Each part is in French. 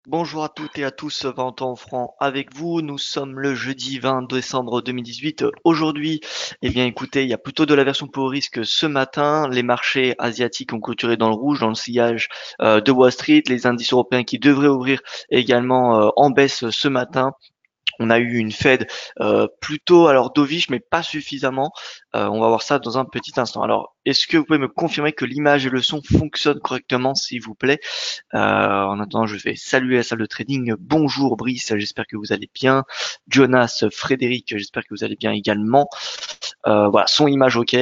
Bonjour à toutes et à tous, Valentin Franc avec vous. Nous sommes le jeudi 20 décembre 2018. Aujourd'hui, écoutez, il y a plutôt de la version pour risque ce matin. Les marchés asiatiques ont clôturé dans le rouge, dans le sillage de Wall Street. Les indices européens qui devraient ouvrir également en baisse ce matin. On a eu une Fed plutôt alors dovish, mais pas suffisamment. On va voir ça dans un petit instant. Alors, est-ce que vous pouvez me confirmer que l'image et le son fonctionnent correctement, s'il vous plaît? En attendant, je vais saluer la salle de trading. Bonjour Brice, j'espère que vous allez bien. Jonas, Frédéric, j'espère que vous allez bien également. Voilà, son image ok,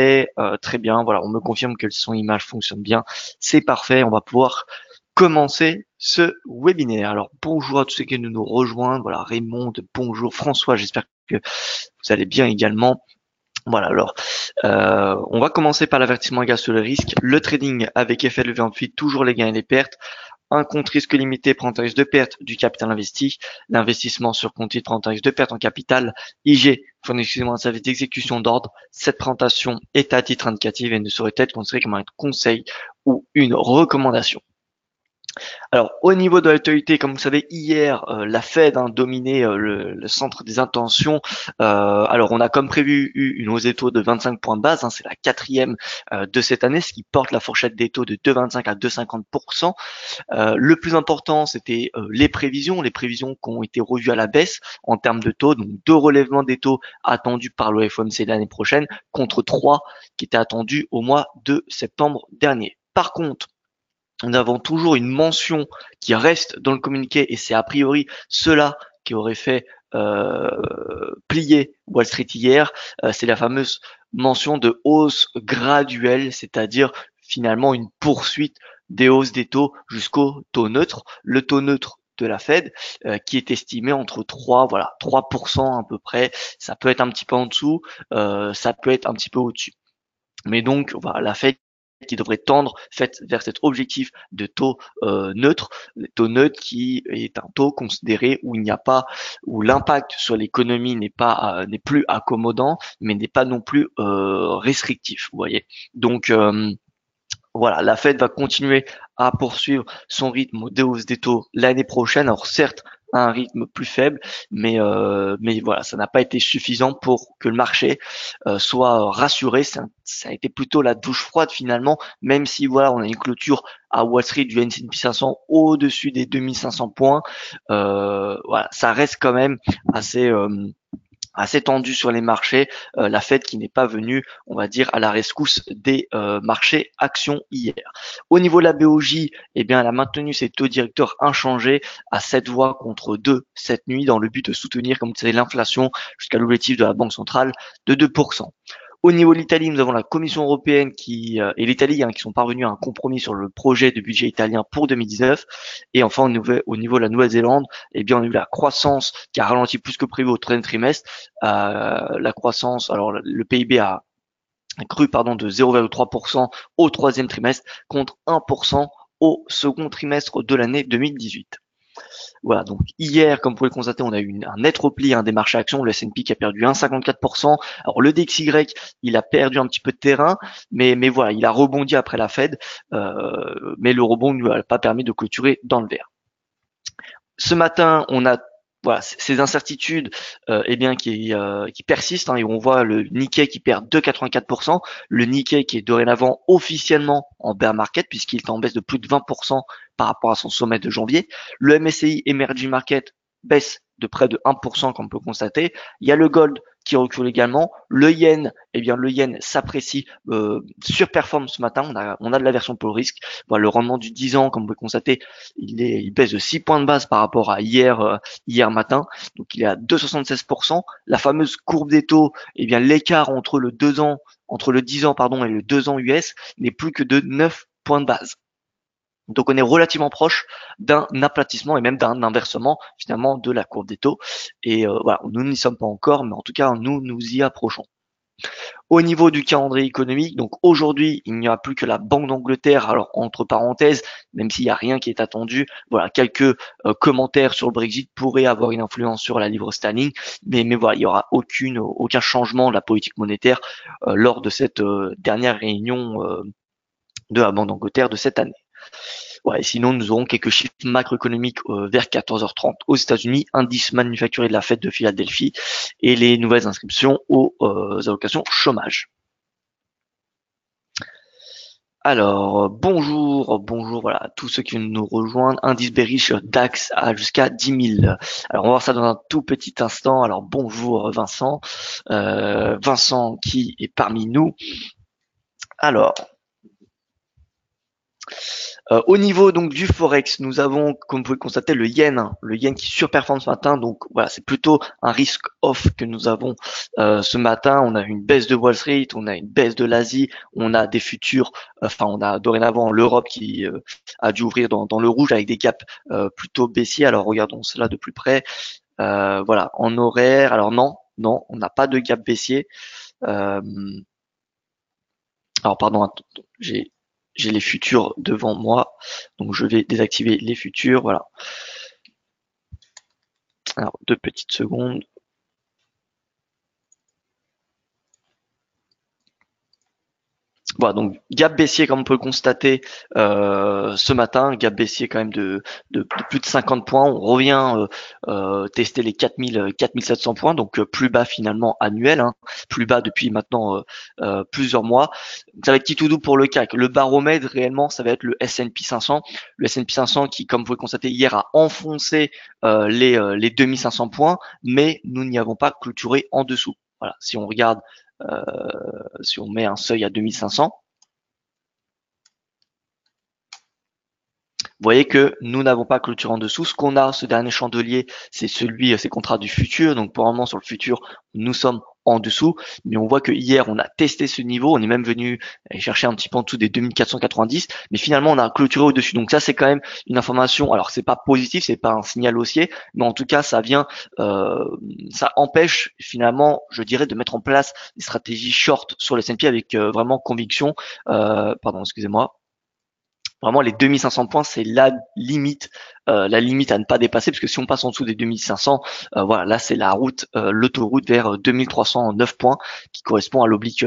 très bien. Voilà, on me confirme que le son image fonctionne bien. C'est parfait, on va pouvoir commencer ce webinaire. Alors bonjour à tous ceux qui nous rejoignent. Voilà, Raymond, bonjour. François, j'espère que vous allez bien également. Voilà, alors on va commencer par l'avertissement égal sur le risque. Le trading avec effet de levier en fuite, toujours les gains et les pertes. Un compte risque limité prend un risque de perte du capital investi. L'investissement sur compte titre prend un risque de perte en capital. IG fournit exclusivement un service d'exécution d'ordre. Cette présentation est à titre indicatif et ne saurait être considérée comme un conseil ou une recommandation. Alors, au niveau de l'actualité, comme vous savez, hier, la Fed a dominé le centre des intentions. Alors, on a comme prévu eu une hausse des taux de 25 points de base. C'est la quatrième de cette année, ce qui porte la fourchette des taux de 2,25 à 2,50%. Le plus important, c'était les prévisions qui ont été revues à la baisse en termes de taux. Donc, 2 relèvements des taux attendus par le FOMC l'année prochaine contre 3 qui étaient attendus au mois de septembre dernier. Par contre, nous avons toujours une mention qui reste dans le communiqué et c'est a priori cela qui aurait fait plier Wall Street hier. C'est la fameuse mention de hausse graduelle, c'est-à-dire finalement une poursuite des hausses des taux jusqu'au taux neutre. Le taux neutre de la Fed qui est estimé entre 3% à peu près. Ça peut être un petit peu en dessous, ça peut être un petit peu au-dessus. Mais donc, voilà, la Fed qui devrait tendre vers cet objectif de taux neutre, le taux neutre qui est un taux considéré où il n'y a pas, où l'impact sur l'économie n'est plus accommodant, mais n'est pas non plus restrictif. Vous voyez. Donc voilà, la Fed va continuer à poursuivre son rythme de hausse des taux l'année prochaine. Alors certes, à un rythme plus faible, mais voilà, ça n'a pas été suffisant pour que le marché soit rassuré. Ça a été plutôt la douche froide finalement, même si voilà, on a une clôture à Wall Street du S&P 500 au-dessus des 2500 points. Voilà, ça reste quand même assez assez tendu sur les marchés, la Fed qui n'est pas venue, on va dire, à la rescousse des marchés actions hier. Au niveau de la BOJ, eh bien, elle a maintenu ses taux directeurs inchangés à 7 voix contre 2 cette nuit dans le but de soutenir, comme vous savez, l'inflation jusqu'à l'objectif de la Banque centrale de 2%. Au niveau de l'Italie, nous avons la Commission européenne et l'Italie qui sont parvenus à un compromis sur le projet de budget italien pour 2019. Et enfin, au niveau de la Nouvelle-Zélande, eh bien, on a eu la croissance qui a ralenti plus que prévu au troisième trimestre. La croissance, alors le PIB a cru de 0,3% au troisième trimestre contre 1% au second trimestre de l'année 2018. Voilà, donc hier, comme vous pouvez le constater, on a eu un net repli des marchés actions, le S&P qui a perdu 1,54%. Alors le DXY, il a perdu un petit peu de terrain, mais voilà, il a rebondi après la Fed, mais le rebond ne lui a pas permis de clôturer dans le vert. Ce matin, on a voilà, ces incertitudes qui persistent et on voit le Nikkei qui perd 2,84%, le Nikkei qui est dorénavant officiellement en bear market puisqu'il est en baisse de plus de 20% par rapport à son sommet de janvier. Le MSCI Emerging Market baisse de près de 1% comme on peut constater. Il y a le gold qui recule également. Le yen, le yen s'apprécie, surperforme ce matin. On a de l'aversion pour le risque. Voilà, le rendement du 10 ans, comme vous pouvez constater, il baisse de 6 points de base par rapport à hier matin. Donc il est à 2,76%. La fameuse courbe des taux, l'écart entre le 10 ans et le 2 ans US n'est plus que de 9 points de base. Donc on est relativement proche d'un aplatissement et même d'un inversement finalement de la courbe des taux. Et voilà, nous n'y sommes pas encore, mais en tout cas nous nous y approchons. Au niveau du calendrier économique, donc aujourd'hui, il n'y a plus que la Banque d'Angleterre. Alors entre parenthèses, même s'il n'y a rien qui est attendu, voilà, quelques commentaires sur le Brexit pourraient avoir une influence sur la livre sterling, mais voilà, il y aura aucun changement de la politique monétaire lors de cette dernière réunion de la Banque d'Angleterre de cette année. Ouais, sinon, nous aurons quelques chiffres macroéconomiques vers 14h30 aux États-Unis, indice manufacturier de la Fed de Philadelphie et les nouvelles inscriptions aux allocations chômage. Alors, bonjour, voilà, tous ceux qui viennent nous rejoindre. Indice bearish DAX à jusqu'à 10 000. Alors, on va voir ça dans un tout petit instant. Alors, bonjour Vincent. Vincent qui est parmi nous. Alors, au niveau donc du forex, nous avons, comme vous pouvez le constater, le yen qui surperforme ce matin. Donc voilà, c'est plutôt un risk off que nous avons ce matin. On a une baisse de Wall Street, on a une baisse de l'Asie, on a des futurs, enfin on a dorénavant l'Europe qui a dû ouvrir dans le rouge avec des gaps plutôt baissiers. Alors regardons cela de plus près. Voilà, en horaire. Alors non, on n'a pas de gap baissier. Euh, alors pardon, j'ai les futurs devant moi, donc je vais désactiver les futurs, voilà. Alors 2 petites secondes. Voilà, donc gap baissier comme on peut le constater ce matin, gap baissier quand même de plus de 50 points. On revient tester les 4700 points, donc plus bas finalement annuel, hein, plus bas depuis maintenant plusieurs mois. Donc, ça va être petit tout doux pour le CAC. Le baromètre réellement, ça va être le S&P 500. Le S&P 500 qui, comme vous pouvez le constater hier, a enfoncé les 2500 points, mais nous n'y avons pas clôturé en dessous. Voilà, si on regarde euh, si on met un seuil à 2500, vous voyez que nous n'avons pas clôture en dessous. Ce qu'on a, ce dernier chandelier, c'est contrat du futur. Donc pour le moment, sur le futur, nous sommes en dessous. Mais on voit que hier, on a testé ce niveau. On est même venu chercher un petit peu en dessous des 2490. Mais finalement, on a clôturé au-dessus. Donc ça, c'est quand même une information. Alors c'est pas positif, c'est pas un signal haussier, mais en tout cas, ça empêche finalement, je dirais, de mettre en place des stratégies short sur le S&P avec vraiment conviction. Pardon, excusez-moi. Vraiment, les 2500 points, c'est la limite à ne pas dépasser, parce que si on passe en dessous des 2500, voilà, là c'est la route, l'autoroute vers 2309 points, qui correspond à l'oblique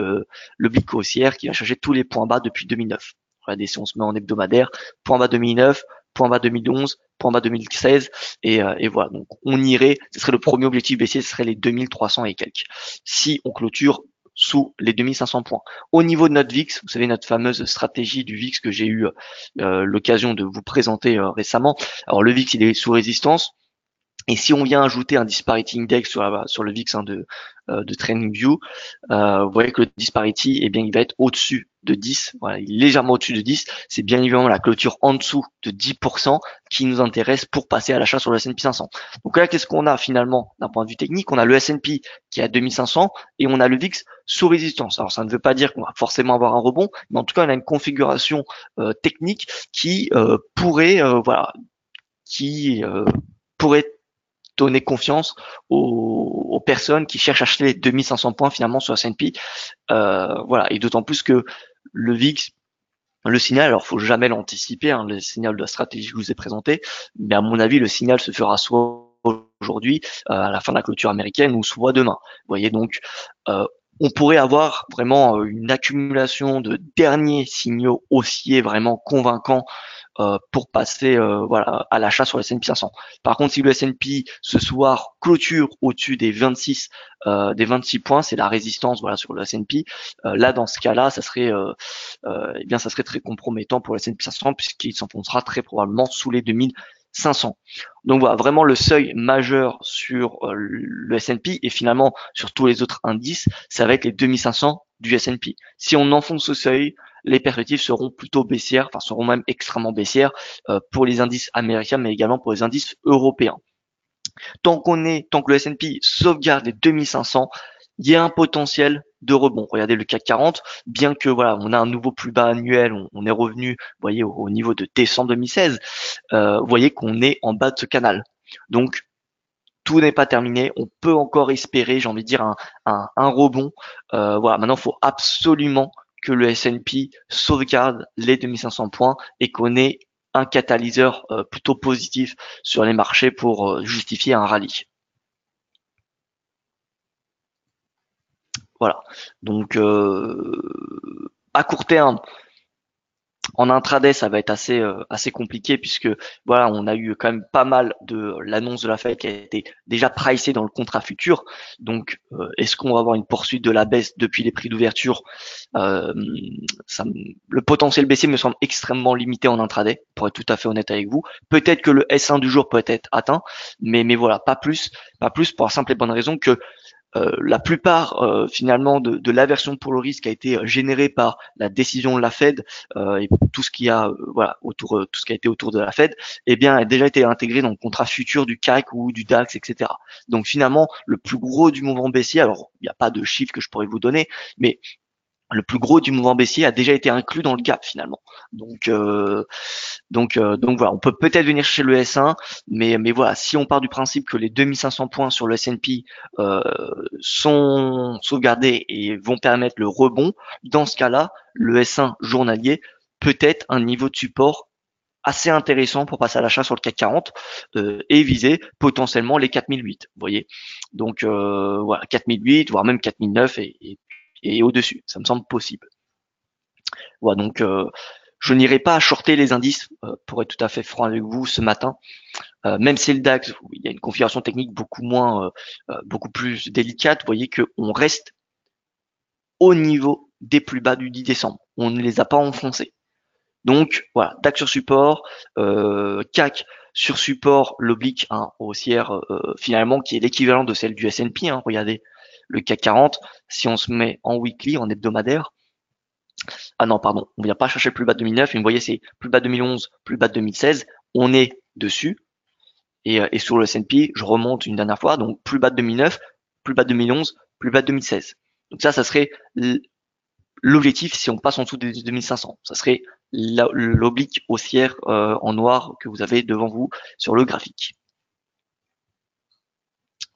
haussière, qui va chercher tous les points bas depuis 2009. Regardez, si on se met en hebdomadaire, point bas 2009, point bas 2011, point bas 2016, et voilà. Donc on irait, ce serait le premier objectif baissier, ce serait les 2300 et quelques. Si on clôture sous les 2500 points. Au niveau de notre VIX, vous savez, notre fameuse stratégie du VIX que j'ai eu l'occasion de vous présenter récemment. Alors le VIX, il est sous résistance. Et si on vient ajouter un disparity index sur le VIX de TradingView, vous voyez que le disparity, eh bien, il va être au-dessus de 10. Voilà, il est légèrement au-dessus de 10. C'est bien évidemment la clôture en dessous de 10% qui nous intéresse pour passer à l'achat sur le S&P 500. Donc là, qu'est-ce qu'on a finalement d'un point de vue technique? On a le S&P qui est à 2500 et on a le VIX sous résistance. Alors ça ne veut pas dire qu'on va forcément avoir un rebond, mais en tout cas, on a une configuration technique qui pourrait donner confiance aux personnes qui cherchent à acheter les 2500 points finalement sur S&P. Voilà, et d'autant plus que le VIX, le signal, alors faut jamais l'anticiper, hein, le signal de la stratégie que je vous ai présenté, mais à mon avis, le signal se fera soit aujourd'hui, à la fin de la clôture américaine, ou soit demain. Vous voyez donc, on pourrait avoir vraiment une accumulation de derniers signaux haussiers vraiment convaincants pour passer voilà à l'achat sur le S&P 500. Par contre, si le S&P ce soir clôture au-dessus des 26 points, c'est la résistance voilà sur le S&P. Là, dans ce cas-là, eh bien, ça serait très compromettant pour le S&P 500 puisqu'il s'enfoncera très probablement sous les 2500. Donc voilà, vraiment le seuil majeur sur le S&P et finalement sur tous les autres indices, ça va être les 2500 du S&P. Si on enfonce ce seuil, les perspectives seront plutôt baissières, enfin seront même extrêmement baissières pour les indices américains, mais également pour les indices européens. Tant que le S&P sauvegarde les 2500, il y a un potentiel de rebond. Regardez le CAC 40, bien que voilà, on a un nouveau plus bas annuel, on est revenu, vous voyez, au niveau de décembre 2016, vous voyez qu'on est en bas de ce canal. Donc tout n'est pas terminé, on peut encore espérer, j'ai envie de dire, un rebond. Voilà, maintenant il faut absolument que le S&P sauvegarde les 2500 points et qu'on ait un catalyseur plutôt positif sur les marchés pour justifier un rallye. Voilà. Donc à court terme, En intraday, ça va être assez compliqué puisque voilà, on a eu quand même pas mal de l'annonce de la Fed qui a été déjà pricée dans le contrat futur. Donc, est-ce qu'on va avoir une poursuite de la baisse depuis les prix d'ouverture? Euh, le potentiel baissier me semble extrêmement limité en intraday, pour être tout à fait honnête avec vous. Peut-être que le S1 du jour peut être atteint, mais voilà, pas plus pour la simple et bonne raison que la plupart finalement de l'aversion pour le risque a été générée par la décision de la Fed et tout ce qui a voilà autour tout ce qui a été autour de la Fed, eh bien a déjà été intégré dans le contrat futur du CAC ou du DAX, etc. Donc finalement le plus gros du mouvement baissier, alors il n'y a pas de chiffre que je pourrais vous donner, mais le plus gros du mouvement baissier a déjà été inclus dans le gap finalement. Donc donc voilà, on peut peut-être venir chercher le S1, mais voilà, si on part du principe que les 2500 points sur le S&P sont sauvegardés et vont permettre le rebond, dans ce cas-là, le S1 journalier peut être un niveau de support assez intéressant pour passer à l'achat sur le CAC 40 et viser potentiellement les 4008. Vous voyez, donc voilà, 4008 voire même 4009 et au-dessus, ça me semble possible. Voilà, donc je n'irai pas shorter les indices pour être tout à fait franc avec vous ce matin. Même si le DAX, il y a une configuration technique beaucoup plus délicate, vous voyez qu'on reste au niveau des plus bas du 10 décembre. On ne les a pas enfoncés. Donc voilà, DAX sur support, CAC sur support, l'oblique haussière finalement qui est l'équivalent de celle du S&P. Regardez le CAC 40, si on se met en weekly, en hebdomadaire, ah non, pardon, on vient pas chercher le plus bas de 2009, mais vous voyez, c'est plus bas de 2011, plus bas de 2016, on est dessus. Et sur le S&P, je remonte une dernière fois, donc plus bas de 2009, plus bas de 2011, plus bas de 2016. Donc ça serait l'objectif si on passe en dessous des 2500. Ça serait l'oblique haussière en noir que vous avez devant vous sur le graphique.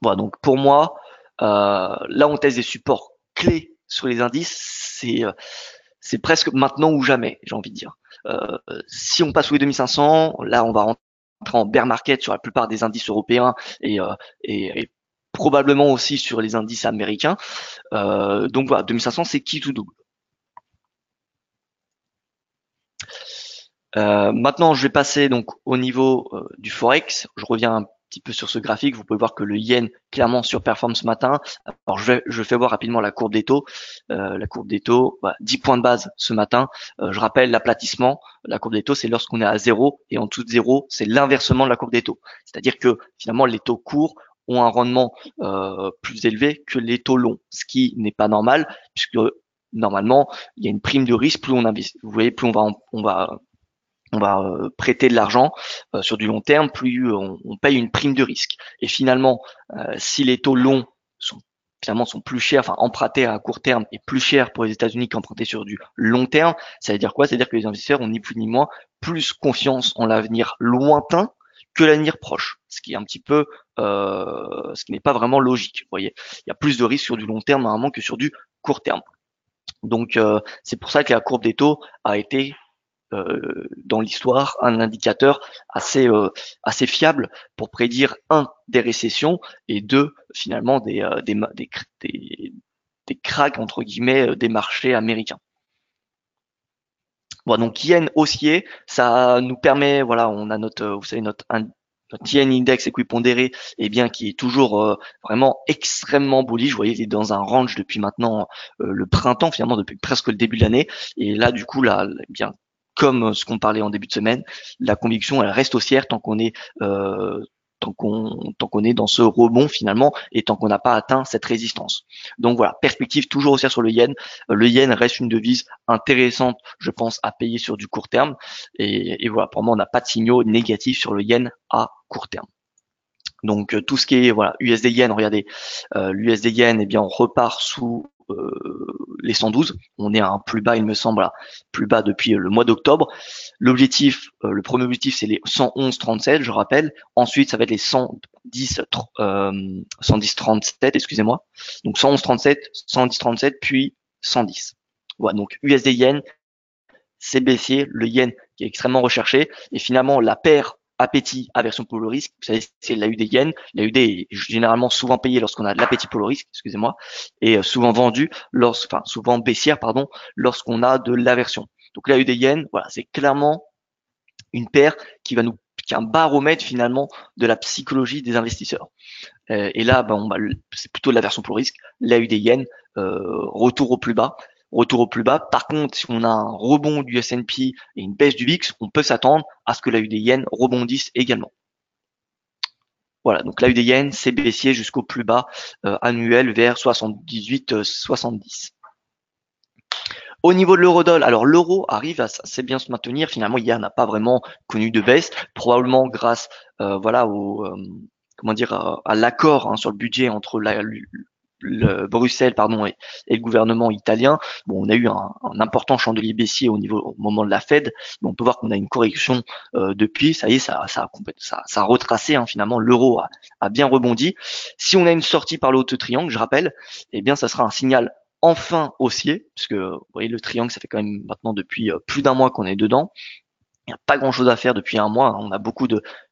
Voilà, donc pour moi, là on teste des supports clés sur les indices, c'est presque maintenant ou jamais, j'ai envie de dire. Si on passe sous les 2500, là on va rentrer en bear market sur la plupart des indices européens et probablement aussi sur les indices américains. Donc voilà, 2500 c'est qui tout double. Maintenant, je vais passer donc au niveau du forex. Je reviens un petit peu sur ce graphique. Vous pouvez voir que le yen clairement surperforme ce matin. Alors je fais voir rapidement la courbe des taux. La courbe des taux, voilà, 10 points de base ce matin. Je rappelle l'aplatissement. La courbe des taux, c'est lorsqu'on est à 0 et en dessous de 0, c'est l'inversement de la courbe des taux. C'est-à-dire que finalement les taux courts ont un rendement plus élevé que les taux longs, ce qui n'est pas normal puisque normalement il y a une prime de risque. Plus on investit, vous voyez, plus on va prêter de l'argent sur du long terme, plus on paye une prime de risque. Et finalement, si les taux longs sont plus chers, enfin emprunter à court terme est plus cher pour les États-Unis qu'emprunter sur du long terme, ça veut dire quoi? Ça veut dire que les investisseurs ont ni plus ni moins plus confiance en l'avenir lointain que l'avenir proche, ce qui est un petit peu, ce qui n'est pas vraiment logique. Vous voyez, il y a plus de risques sur du long terme normalement que sur du court terme. Donc c'est pour ça que la courbe des taux a été dans l'histoire un indicateur assez fiable pour prédire des récessions et finalement des cracks entre guillemets des marchés américains. Bon, donc yen haussier, ça nous permet, voilà, on a vous savez notre yen index équipondéré, qui est toujours vraiment extrêmement bullish. Vous voyez, il est dans un range depuis maintenant le printemps, finalement depuis presque le début de l'année. Et là, du coup, là, comme ce qu'on parlait en début de semaine, la conviction elle reste haussière tant qu'on est tant qu'on est dans ce rebond finalement et tant qu'on n'a pas atteint cette résistance. Donc voilà, perspective toujours haussière sur le yen. Le yen reste une devise intéressante, je pense, à payer sur du court terme. Et voilà, pour moi, on n'a pas de signaux négatifs sur le yen à court terme. Donc tout ce qui est voilà USD yen, regardez, l'USD yen, on repart sous les 112. On est à un plus bas, il me semble, voilà, plus bas depuis le mois d'octobre. L'objectif, le premier objectif, c'est les 111,37, je rappelle. Ensuite, ça va être les 110,37, excusez-moi. Donc 111,37, 110,37, puis 110. Voilà, donc USD yen, c'est baissier, le yen qui est extrêmement recherché, et finalement la paire appétit aversion pour le risque, vous savez, c'est l'AUD yen. L'AUD est généralement souvent payé lorsqu'on a de l'appétit pour le risque, excusez-moi, et souvent vendu souvent baissière, pardon, lorsqu'on a de l'aversion. Donc l'AUD Yen, voilà, c'est clairement une paire qui est un baromètre finalement de la psychologie des investisseurs. Et là, c'est plutôt la version pour risque, l'AUD Yen, retour au plus bas. Retour au plus bas. Par contre, si on a un rebond du S&P et une baisse du VIX, on peut s'attendre à ce que l'AUD Yen rebondisse également. Voilà, donc l'AUD Yen, c'est baissier jusqu'au plus bas annuel vers 78,70. Au niveau de l'eurodoll, alors l'euro arrive à assez bien se maintenir. Finalement, hier n'a pas vraiment connu de baisse, probablement grâce, comment dire, à l'accord sur le budget entre le Bruxelles et le gouvernement italien. Bon, on a eu un important chandelier baissier au moment de la Fed, mais on peut voir qu'on a une correction depuis. Ça y est, ça a retracé. Finalement, l'euro a bien rebondi. Si on a une sortie par le haut de triangle, je rappelle, eh bien, ça sera un signal enfin haussier, puisque vous voyez le triangle, ça fait quand même maintenant depuis plus d'un mois qu'on est dedans. Il n'y a pas grand chose à faire depuis un mois. On a beaucoup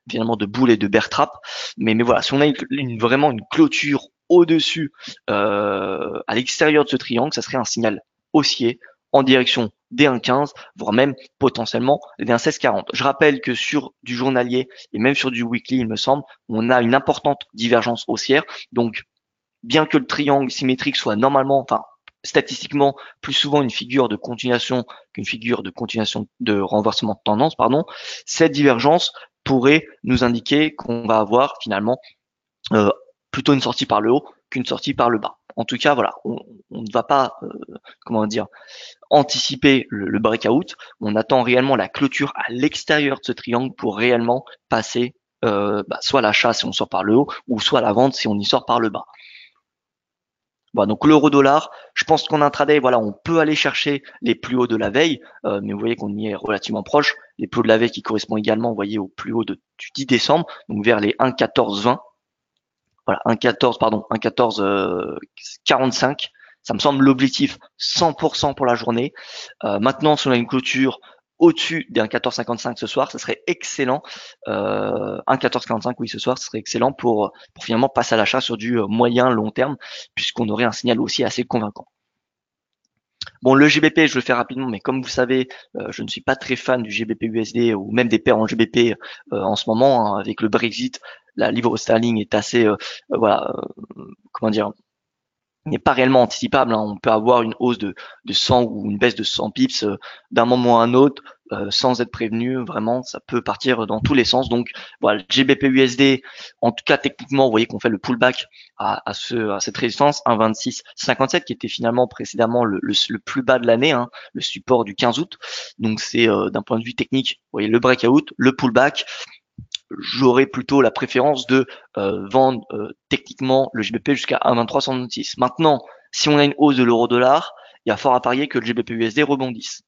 finalement de boules et de bear trap. Mais voilà, si on a vraiment une clôture au-dessus, à l'extérieur de ce triangle, ça serait un signal haussier en direction des 1,15, voire même potentiellement des 1,1640. Je rappelle que sur du journalier et même sur du weekly, il me semble, on a une importante divergence haussière. Donc, bien que le triangle symétrique soit normalement, statistiquement plus souvent une figure de continuation qu'une figure de continuation de renversement de tendance, cette divergence pourrait nous indiquer qu'on va avoir finalement plutôt une sortie par le haut qu'une sortie par le bas. En tout cas, voilà, on ne va pas, anticiper le breakout. On attend réellement la clôture à l'extérieur de ce triangle pour réellement passer soit l'achat si on sort par le haut ou soit la vente si on y sort par le bas. Bon, donc l'euro-dollar, je pense qu'en intraday, voilà, on peut aller chercher les plus hauts de la veille, mais vous voyez qu'on y est relativement proche. Les plus hauts de la veille qui correspondent également, vous voyez, au plus haut du 10 décembre, donc vers les 1,1420. Voilà, 1,1445. Ça me semble l'objectif 100% pour la journée. Maintenant, si on a une clôture au-dessus des 1,1455 ce soir, ce serait excellent. 1,1445, oui, ce soir, ce serait excellent pour finalement passer à l'achat sur du moyen long terme, puisqu'on aurait un signal aussi assez convaincant. Bon, le GBP, je le fais rapidement, mais comme vous savez, je ne suis pas très fan du GBP USD ou même des paires en GBP en ce moment. Avec le Brexit, la livre sterling est assez, comment dire, n'est pas réellement anticipable. On peut avoir une hausse de 100 ou une baisse de 100 pips d'un moment à un autre sans être prévenu. Vraiment, ça peut partir dans tous les sens. Donc voilà, GBP USD, en tout cas techniquement, vous voyez qu'on fait le pullback à cette résistance 1,2657 qui était finalement précédemment le plus bas de l'année, le support du 15 août. Donc c'est d'un point de vue technique, vous voyez le breakout, le pullback. J'aurais plutôt la préférence de vendre techniquement le GBP jusqu'à 1,2366. Maintenant, si on a une hausse de l'euro-dollar, il y a fort à parier que le GBP USD rebondisse,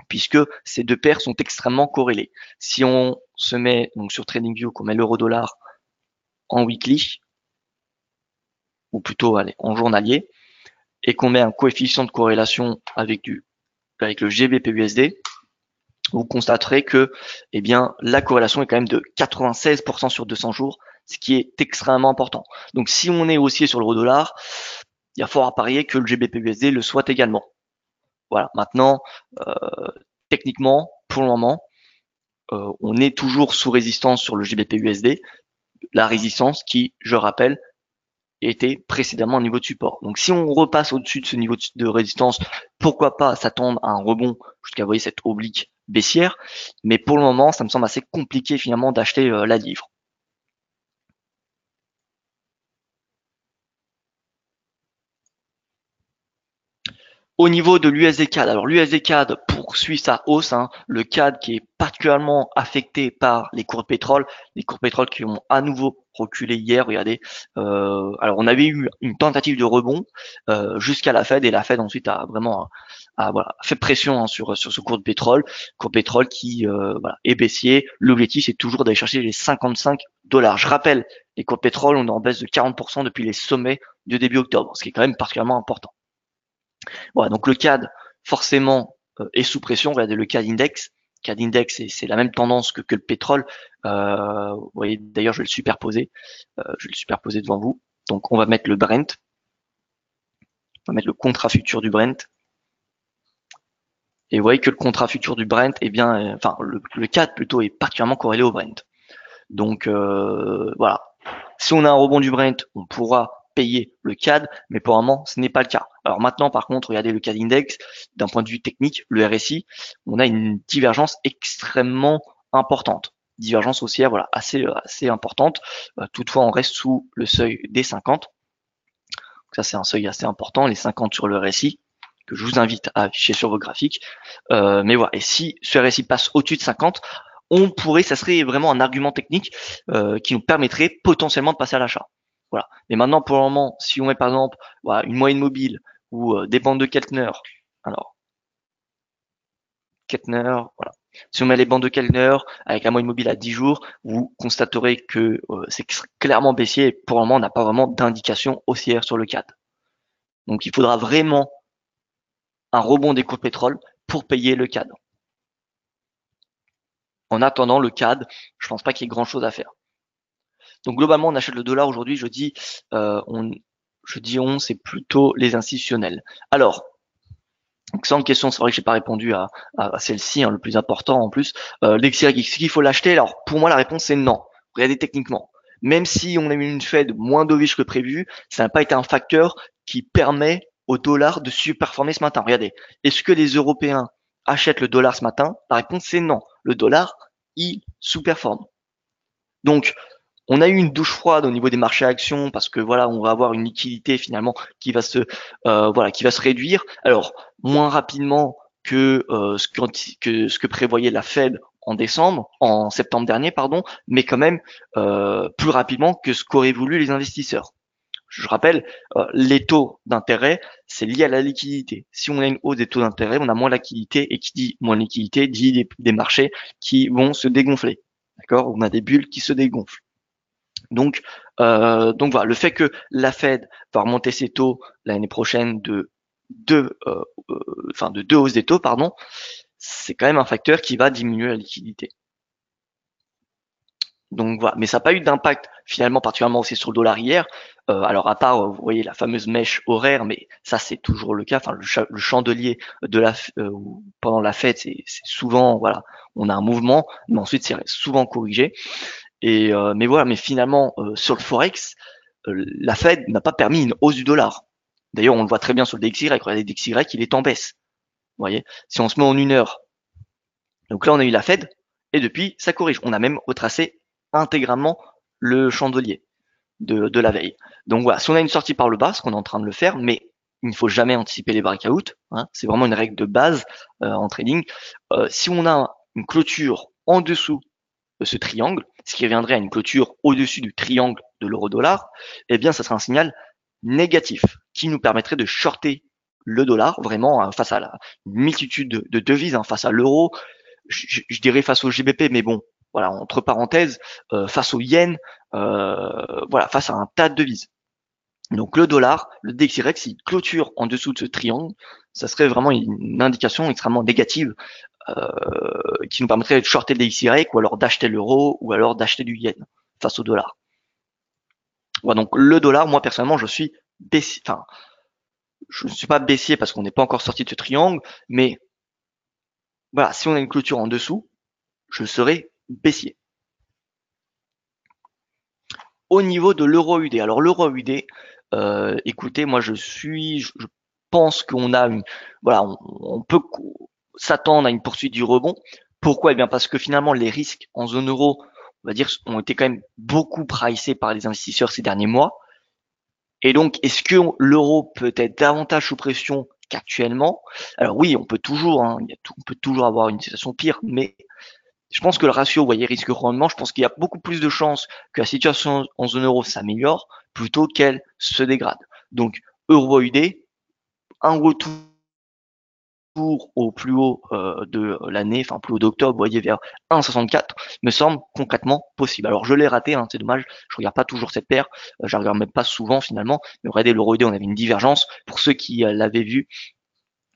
puisque ces deux paires sont extrêmement corrélées. Si on se met donc sur TradingView, qu'on met l'euro-dollar en weekly, ou plutôt en journalier, et qu'on met un coefficient de corrélation avec le GBP USD, vous constaterez que la corrélation est quand même de 96% sur 200 jours, ce qui est extrêmement important. Donc si on est haussier sur l'euro-dollar, il y a fort à parier que le GBP-USD le soit également. Voilà, maintenant, techniquement, pour le moment, on est toujours sous résistance sur le GBP-USD, la résistance qui, je rappelle, était précédemment un niveau de support. Donc si on repasse au-dessus de ce niveau de résistance, pourquoi pas s'attendre à un rebond jusqu'à cette oblique baissière, mais pour le moment ça me semble assez compliqué finalement d'acheter la livre. Au niveau de l'USD CAD, alors l'USD CAD poursuit sa hausse, le CAD qui est particulièrement affecté par les cours de pétrole, qui ont à nouveau reculé hier, regardez. Alors on avait eu une tentative de rebond jusqu'à la Fed, et la Fed ensuite a vraiment fait pression sur ce cours de pétrole qui est baissier. L'objectif c'est toujours d'aller chercher les 55 $. Je rappelle, les cours de pétrole, on est en baisse de 40% depuis les sommets de début octobre, ce qui est quand même particulièrement important. Voilà, donc le CAD forcément est sous pression. Regardez le CAD index. CAD index, c'est la même tendance que le pétrole. Vous voyez, d'ailleurs, je vais le superposer. Devant vous. Donc, on va mettre le Brent. On va mettre le contrat futur du Brent. Et vous voyez que le contrat futur du Brent, eh bien, enfin le CAD plutôt est particulièrement corrélé au Brent. Donc voilà, si on a un rebond du Brent, on pourra payer le CAD, mais pour le moment, ce n'est pas le cas. Alors maintenant, par contre, regardez le CAD Index, d'un point de vue technique, le RSI, on a une divergence extrêmement importante. Divergence haussière, voilà, assez importante. Toutefois, on reste sous le seuil des 50. Donc ça, c'est un seuil assez important, les 50 sur le RSI, que je vous invite à afficher sur vos graphiques. Mais voilà, et si ce RSI passe au-dessus de 50, ça serait vraiment un argument technique qui nous permettrait potentiellement de passer à l'achat. Voilà. Mais maintenant, pour le moment, si on met par exemple voilà, une moyenne mobile ou des bandes de Keltner, alors Keltner, voilà. Si on met les bandes de Keltner avec la moyenne mobile à 10 jours, vous constaterez que c'est clairement baissier et pour le moment, on n'a pas vraiment d'indication haussière sur le CAD. Donc il faudra vraiment un rebond des cours de pétrole pour payer le CAD. En attendant le CAD, je pense pas qu'il y ait grand chose à faire. Donc globalement, on achète le dollar aujourd'hui. Je dis on, c'est plutôt les institutionnels. Alors, sans question, c'est vrai que j'ai pas répondu à celle-ci, hein, le plus important en plus. L'XY, est-ce qu'il faut l'acheter? Alors pour moi, la réponse c'est non. Regardez techniquement. Même si on a eu une Fed moins dovish que prévu, ça n'a pas été un facteur qui permet au dollar de surperformer ce matin. Regardez, est-ce que les Européens achètent le dollar ce matin? La réponse c'est non. Le dollar, il sous-performe. Donc, on a eu une douche froide au niveau des marchés actions parce que voilà, on va avoir une liquidité finalement qui va se réduire. Alors moins rapidement que ce que prévoyait la Fed en septembre dernier, pardon, mais quand même plus rapidement que ce qu'auraient voulu les investisseurs. Je rappelle, les taux d'intérêt, c'est lié à la liquidité. Si on a une hausse des taux d'intérêt, on a moins de liquidité et qui dit moins de liquidité dit des marchés qui vont se dégonfler. D'accord? On a des bulles qui se dégonflent. Donc voilà, le fait que la Fed va remonter ses taux l'année prochaine de deux hausses des taux, pardon, c'est quand même un facteur qui va diminuer la liquidité. Donc voilà, mais ça n'a pas eu d'impact finalement particulièrement aussi sur le dollar hier. Alors à part, vous voyez la fameuse mèche horaire, mais ça c'est toujours le cas. Enfin le chandelier de pendant la fête, c'est souvent voilà, on a un mouvement, mais ensuite c'est souvent corrigé. Mais voilà, mais finalement sur le forex, la Fed n'a pas permis une hausse du dollar. D'ailleurs, on le voit très bien sur le DXY. Regardez, le DXY, il est en baisse. Vous voyez, si on se met en une heure, donc là on a eu la Fed et depuis ça corrige. On a même retracé intégralement le chandelier de la veille. Donc voilà, si on a une sortie par le bas, ce qu'on est en train de le faire, mais il ne faut jamais anticiper les breakouts. Hein, c'est vraiment une règle de base en trading. Si on a une clôture en dessous de ce triangle, ce qui reviendrait à une clôture au-dessus du triangle de l'euro-dollar, eh bien, ça sera un signal négatif qui nous permettrait de shorter le dollar vraiment face à la multitude de devises, hein, face à l'euro, je dirais face au GBP, mais bon, voilà, entre parenthèses, face au yen, voilà, face à un tas de devises. Donc le dollar, le DXY, s'il clôture en dessous de ce triangle, ça serait vraiment une indication extrêmement négative qui nous permettrait de shorter le DXY ou alors d'acheter l'euro ou alors d'acheter du yen face au dollar. Voilà, donc le dollar, moi personnellement, je suis baissier, enfin, je ne suis pas baissier parce qu'on n'est pas encore sorti de ce triangle, mais voilà, si on a une clôture en dessous, je serai baissier. Au niveau de l'euro UD, alors l'euro UD, écoutez, moi je pense qu'on a voilà, on peut s'attendre à une poursuite du rebond. Pourquoi? Eh bien parce que finalement les risques en zone euro, on va dire, ont été quand même beaucoup pricés par les investisseurs ces derniers mois. Et donc, est-ce que l'euro peut être davantage sous pression qu'actuellement? Alors oui, on peut toujours, hein, on peut toujours avoir une situation pire, mais je pense que le ratio, vous voyez, risque-rendement, je pense qu'il y a beaucoup plus de chances que la situation en zone euro s'améliore plutôt qu'elle se dégrade. Donc, euro UD, un retour au plus haut de l'année, enfin plus haut d'octobre, vous voyez, vers 1,64, me semble concrètement possible. Alors je l'ai raté, hein, c'est dommage, je regarde pas toujours cette paire, je regarde même pas souvent finalement, mais regardez l'euro UD, on avait une divergence. Pour ceux qui l'avaient vu,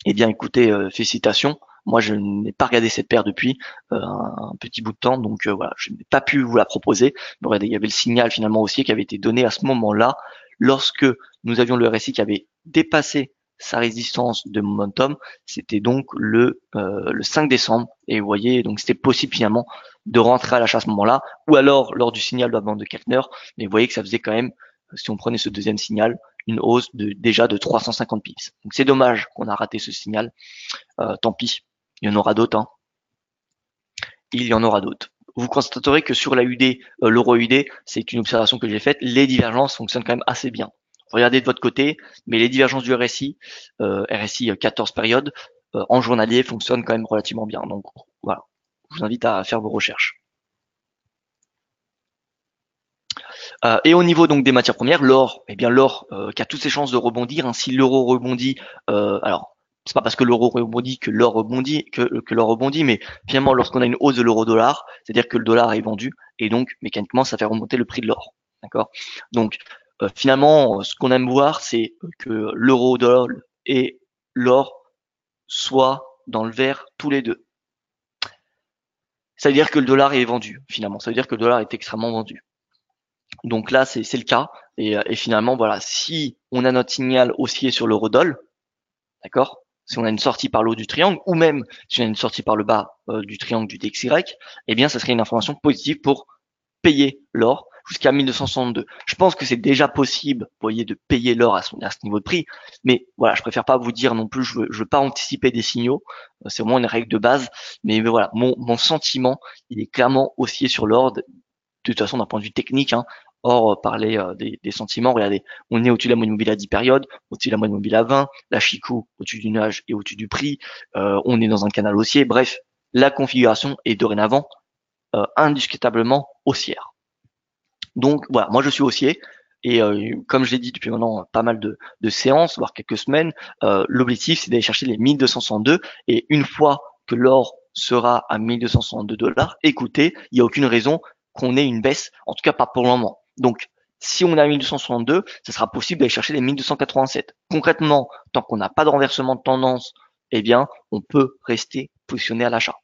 eh bien écoutez, félicitations. Moi, je n'ai pas regardé cette paire depuis un petit bout de temps, donc voilà, je n'ai pas pu vous la proposer. Mais regardez, il y avait le signal finalement aussi qui avait été donné à ce moment-là, lorsque nous avions le RSI qui avait dépassé sa résistance de momentum, c'était donc le 5 décembre. Et vous voyez, donc c'était possible finalement de rentrer à l'achat à ce moment-là, ou alors lors du signal de la bande de Keltner. Mais vous voyez que ça faisait quand même, si on prenait ce deuxième signal, une hausse déjà de 350 pips. Donc c'est dommage qu'on a raté ce signal. Tant pis, il y en aura d'autres. Hein. Il y en aura d'autres. Vous constaterez que sur la UD, l'euro UD, c'est une observation que j'ai faite, les divergences fonctionnent quand même assez bien. Regardez de votre côté, mais les divergences du RSI 14 périodes, en journalier fonctionnent quand même relativement bien. Donc voilà, je vous invite à faire vos recherches. Et au niveau donc des matières premières, l'or, eh bien l'or qui a toutes ses chances de rebondir. Hein, si l'euro rebondit, alors c'est pas parce que l'euro rebondit que l'or rebondit, que l'or rebondit, mais finalement lorsqu'on a une hausse de l'euro-dollar, c'est-à-dire que le dollar est vendu et donc mécaniquement ça fait remonter le prix de l'or. D'accord. Donc finalement, ce qu'on aime voir, c'est que l'euro-dollar et l'or soient dans le vert tous les deux. Ça veut dire que le dollar est vendu finalement. Ça veut dire que le dollar est extrêmement vendu. Donc là, c'est le cas. Et finalement, voilà, si on a notre signal haussier sur l'eurodoll, d'accord, si on a une sortie par le haut du triangle, ou même si on a une sortie par le bas du triangle du DXY, eh bien, ça serait une information positive pour payer l'or jusqu'à 1262. Je pense que c'est déjà possible, vous voyez, de payer l'or à ce niveau de prix, mais voilà, je préfère pas vous dire non plus, je veux pas anticiper des signaux, c'est vraiment une règle de base, mais voilà, mon sentiment, il est clairement haussier sur l'or, de toute façon d'un point de vue technique, hein. Or, parler des sentiments, regardez, on est au-dessus de la moyenne mobile à 10 périodes, au-dessus de la moyenne mobile à 20, la Chikou au-dessus du nuage et au-dessus du prix, on est dans un canal haussier, bref, la configuration est dorénavant indiscutablement haussière. Donc voilà, moi je suis haussier, et comme je l'ai dit depuis maintenant pas mal de séances, voire quelques semaines, l'objectif c'est d'aller chercher les 1262, et une fois que l'or sera à 1262 $, écoutez, il n'y a aucune raison qu'on ait une baisse, en tout cas pas pour le moment. Donc si on a 1262, ça sera possible d'aller chercher les 1287. Concrètement, tant qu'on n'a pas de renversement de tendance, eh bien, on peut rester positionné à l'achat.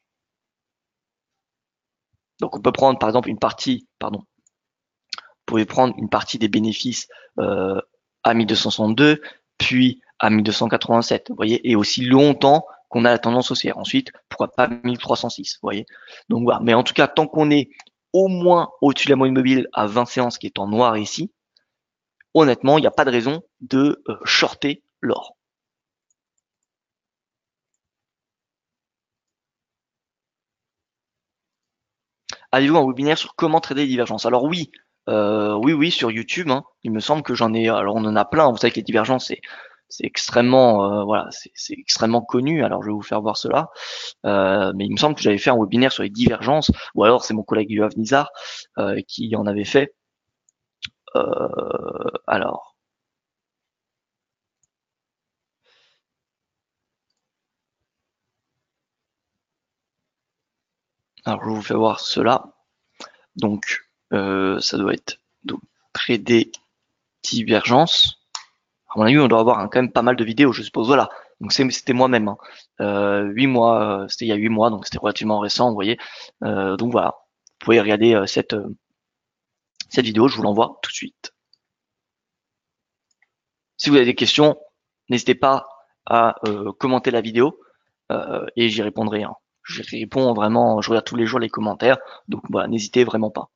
Donc on peut prendre par exemple une partie, pardon, vous pouvez prendre une partie des bénéfices à 1262, puis à 1287, vous voyez, et aussi longtemps qu'on a la tendance haussière. Ensuite, pourquoi pas 1306, vous voyez. Donc voilà, mais en tout cas, tant qu'on est au moins au-dessus de la moyenne mobile à 20 séances qui est en noir ici, honnêtement, il n'y a pas de raison de shorter l'or. Avez-vous un webinaire sur comment trader les divergences? Alors oui, oui, sur YouTube. Hein, il me semble que j'en ai. Alors on en a plein. Vous savez que les divergences, c'est extrêmement, voilà, c'est extrêmement connu. Alors je vais vous faire voir cela. Mais il me semble que j'avais fait un webinaire sur les divergences, ou alors c'est mon collègue Yoav Nizar qui en avait fait. Alors. Alors je vous fais voir cela. Donc ça doit être donc trader divergence. À mon avis, on doit avoir quand même pas mal de vidéos, je suppose. Voilà. Donc c'était moi-même. Hein. 8 mois, c'était il y a 8 mois, donc c'était relativement récent, vous voyez. Donc voilà. Vous pouvez regarder cette vidéo, je vous l'envoie tout de suite. Si vous avez des questions, n'hésitez pas à commenter la vidéo et j'y répondrai. Hein. Je réponds vraiment, je regarde tous les jours les commentaires, donc voilà, n'hésitez vraiment pas.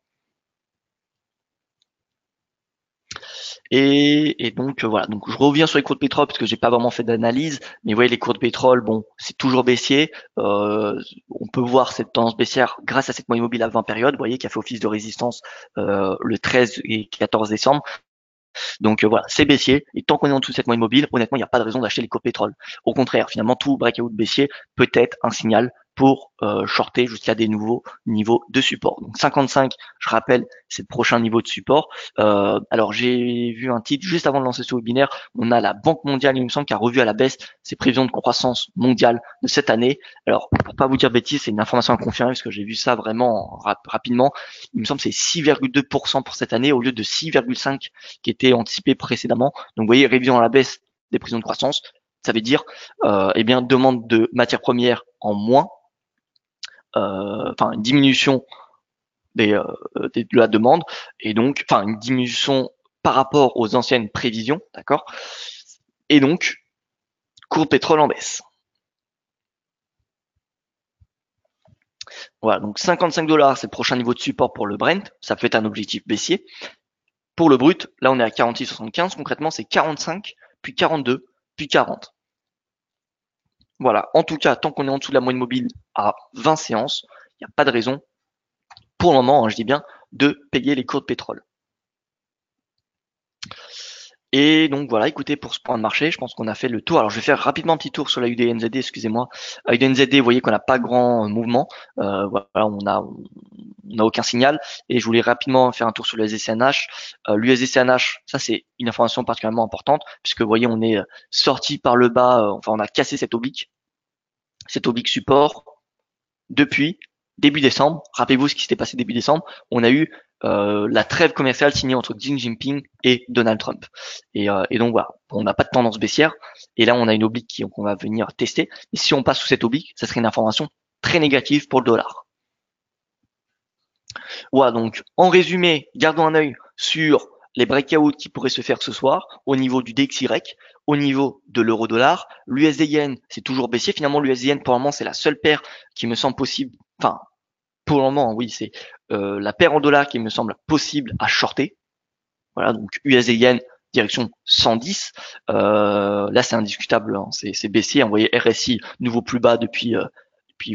Et donc voilà, donc je reviens sur les cours de pétrole parce que j'ai pas vraiment fait d'analyse, mais vous voyez les cours de pétrole, bon, c'est toujours baissier. On peut voir cette tendance baissière grâce à cette moyenne mobile à 20 périodes, vous voyez, qui a fait office de résistance le 13 et 14 décembre. Donc voilà, c'est baissier, et tant qu'on est en dessous de cette moyenne mobile, honnêtement, il n'y a pas de raison d'acheter les cours de pétrole. Au contraire, finalement, tout breakout baissier peut être un signal pour shorter jusqu'à des nouveaux niveaux de support. Donc 55, je rappelle, c'est le prochain niveau de support. Alors j'ai vu un titre juste avant de lancer ce webinaire, on a la Banque mondiale, il me semble, qui a revu à la baisse ses prévisions de croissance mondiale de cette année. Alors pour pas vous dire bêtise, c'est une information à confirmer parce que j'ai vu ça vraiment rapidement. Il me semble que c'est 6,2% pour cette année au lieu de 6,5 qui était anticipé précédemment. Donc vous voyez, révision à la baisse des prévisions de croissance, ça veut dire eh bien demande de matières premières en moins, enfin une diminution de la demande, et donc enfin une diminution par rapport aux anciennes prévisions, d'accord. Et donc Cours pétrole en baisse. Voilà, donc 55 $, c'est le prochain niveau de support pour le Brent. Ça peut être un objectif baissier. Pour le brut, là on est à 46,75. Concrètement, c'est 45, puis 42, puis 40. Voilà. En tout cas, tant qu'on est en dessous de la moyenne mobile à 20 séances, il n'y a pas de raison, pour le moment, je dis bien, de payer les cours de pétrole. Et donc voilà, écoutez, pour ce point de marché, je pense qu'on a fait le tour. Alors je vais faire rapidement un petit tour sur la UDNZD, excusez-moi. UDNZD, vous voyez qu'on n'a pas grand mouvement. Voilà, on n'a aucun signal. Et je voulais rapidement faire un tour sur le USD-CNH. L'USD-CNH, ça c'est une information particulièrement importante, puisque vous voyez, on est sorti par le bas, enfin on a cassé cet oblique support depuis début décembre. Rappelez-vous ce qui s'était passé début décembre. On a eu la trêve commerciale signée entre Xi Jinping et Donald Trump. Et donc voilà, on n'a pas de tendance baissière. Et là, on a une oblique qu'on va venir tester. Et si on passe sous cette oblique, ça serait une information très négative pour le dollar. Voilà, donc en résumé, gardons un œil sur les breakouts qui pourraient se faire ce soir au niveau du DXY, au niveau de l'euro-dollar. L'USD Yen, c'est toujours baissier. Finalement, l'USD Yen, pour le moment, c'est la seule paire qui me semble possible. Enfin, pour le moment, oui, c'est la paire en dollars qui me semble possible à shorter. Voilà, donc USD Yen, direction 110. Là, c'est indiscutable, hein, c'est baissier. Vous voyez, RSI, nouveau plus bas depuis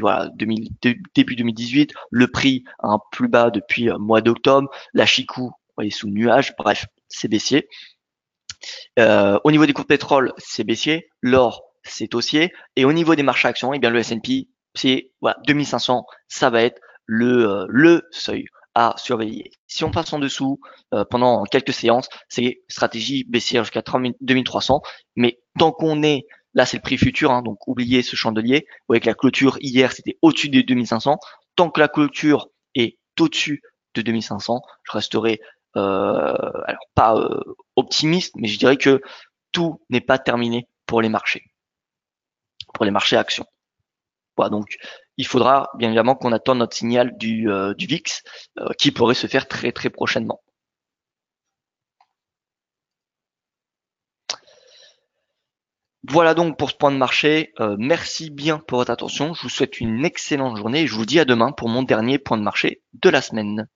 voilà, début 2018. Le prix un plus bas depuis mois d'octobre. La Chikou, vous voyez, sous nuage. Bref, c'est baissier. Au niveau des cours de pétrole, c'est baissier. L'or, c'est haussier. Et au niveau des marchés actions, eh bien le S&P, c'est voilà, 2500, ça va être le seuil à surveiller. Si on passe en dessous pendant quelques séances, c'est stratégie baissière jusqu'à 2300. Mais tant qu'on est là, c'est le prix futur, hein, donc oubliez ce chandelier. Vous voyez que la clôture hier, c'était au-dessus des 2500. Tant que la clôture est au-dessus de 2500, je resterai alors pas optimiste, mais je dirais que tout n'est pas terminé pour les marchés actions. Voilà, donc il faudra bien évidemment qu'on attende notre signal du VIX qui pourrait se faire très très prochainement. Voilà donc pour ce point de marché. Merci bien pour votre attention. Je vous souhaite une excellente journée et je vous dis à demain pour mon dernier point de marché de la semaine.